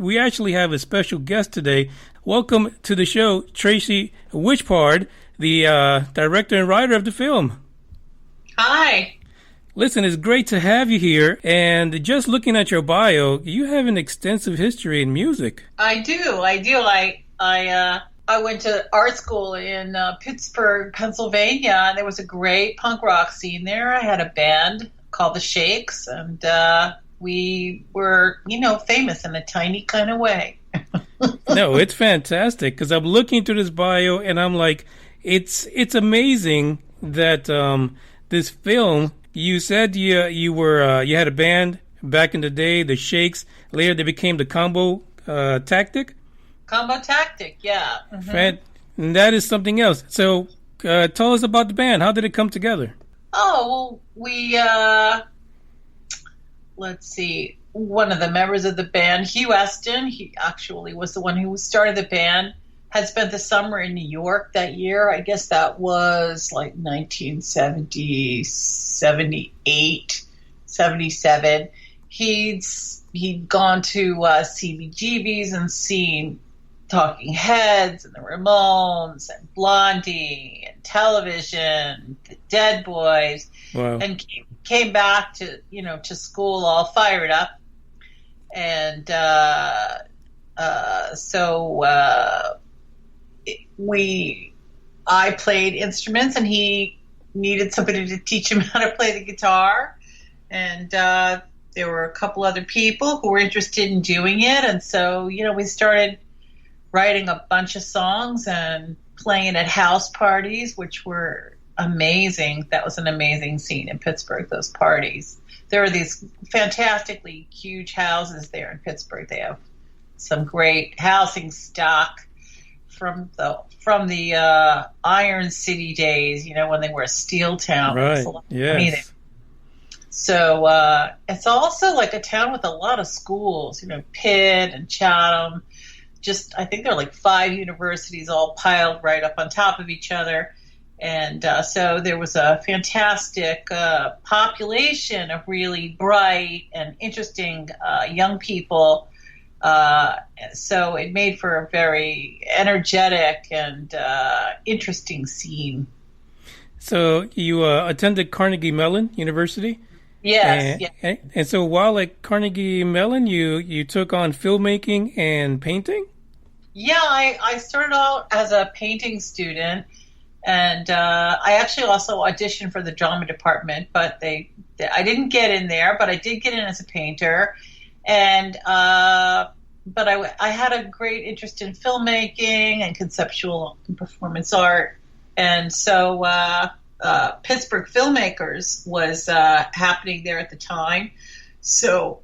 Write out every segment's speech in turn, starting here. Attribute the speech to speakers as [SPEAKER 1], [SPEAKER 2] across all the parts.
[SPEAKER 1] we actually have a special guest today. Welcome to the show, Tracy Wuischpard, the director and writer of the film.
[SPEAKER 2] Hi.
[SPEAKER 1] Listen, it's great to have you here. And just looking at your bio, you have an extensive history in music.
[SPEAKER 2] I do. I went to art school in Pittsburgh, Pennsylvania, and there was a great punk rock scene there. I had a band called the Shakes, and we were, famous in a tiny kind of way.
[SPEAKER 1] No, it's fantastic, because I'm looking through this bio, and I'm like, it's amazing that this film. You said you had a band back in the day, the Shakes. Later, they became the Combo Tactic.
[SPEAKER 2] Combo Tactic, yeah. Mm-hmm.
[SPEAKER 1] And that is something else. So, tell us about the band. How did it come together?
[SPEAKER 2] Oh, well, we let's see. One of the members of the band, Hugh Eston, he actually was the one who started the band, had spent the summer in New York that year. I guess that was like 1970, 78, 77. He'd gone to CBGB's and seen Talking Heads and the Ramones and Blondie and Television, the Dead Boys,
[SPEAKER 1] wow. And
[SPEAKER 2] came back to school all fired up. And I played instruments, and he needed somebody to teach him how to play the guitar. And there were a couple other people who were interested in doing it. And so, we started writing a bunch of songs and playing at house parties, which were amazing. That was an amazing scene in Pittsburgh, those parties. There are these fantastically huge houses there in Pittsburgh. They have some great housing stock from the Iron City days, when they were a steel town.
[SPEAKER 1] Right, yes.
[SPEAKER 2] So it's also like a town with a lot of schools, Pitt and Chatham. I think there are like 5 universities all piled right up on top of each other. And so there was a fantastic population of really bright and interesting young people. So it made for a very energetic and interesting scene.
[SPEAKER 1] So you attended Carnegie Mellon University?
[SPEAKER 2] Yes.
[SPEAKER 1] And so while at Carnegie Mellon, you took on filmmaking and painting?
[SPEAKER 2] Yeah, I started out as a painting student. And I actually also auditioned for the drama department, but I didn't get in there, but I did get in as a painter. And but I had a great interest in filmmaking and conceptual and performance art. And so Pittsburgh Filmmakers was happening there at the time. So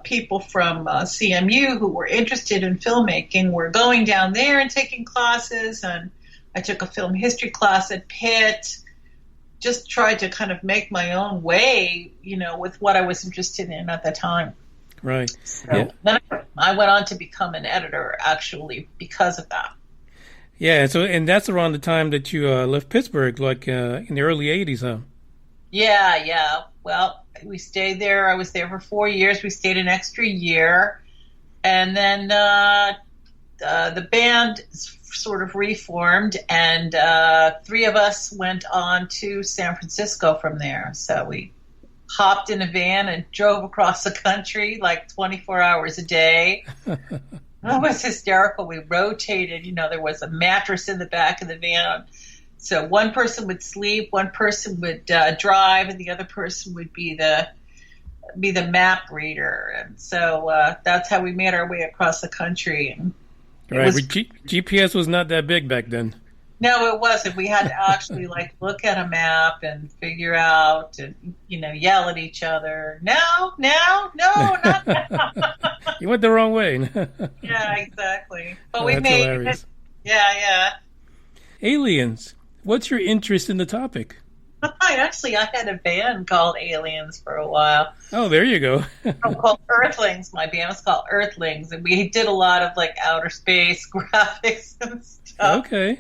[SPEAKER 2] people from CMU who were interested in filmmaking were going down there and taking classes, and I took a film history class at Pitt, just tried to kind of make my own way, with what I was interested in at the time.
[SPEAKER 1] Right.
[SPEAKER 2] So then I went on to become an editor, actually, because of that.
[SPEAKER 1] Yeah, and that's around the time that you left Pittsburgh, like in the early 80s, huh?
[SPEAKER 2] Yeah. Well, we stayed there. I was there for 4 years. We stayed an extra year. And then the band sort of reformed, and 3 of us went on to San Francisco from there. So we hopped in a van and drove across the country like 24 hours a day. It was hysterical. We rotated, there was a mattress in the back of the van. So one person would sleep, one person would drive, and the other person would be the map reader. And so that's how we made our way across the country. And
[SPEAKER 1] right. GPS was not that big back then.
[SPEAKER 2] No, it wasn't. We had to actually look at a map and figure out and, yell at each other. No, not now.
[SPEAKER 1] You went the wrong way.
[SPEAKER 2] Yeah, exactly. But
[SPEAKER 1] we made hilarious.
[SPEAKER 2] It. Yeah.
[SPEAKER 1] Aliens. What's your interest in the topic?
[SPEAKER 2] I had a band called Aliens for a while.
[SPEAKER 1] Oh, there you go.
[SPEAKER 2] Called Earthlings. My band was called Earthlings, and we did a lot of outer space graphics and stuff.
[SPEAKER 1] Okay.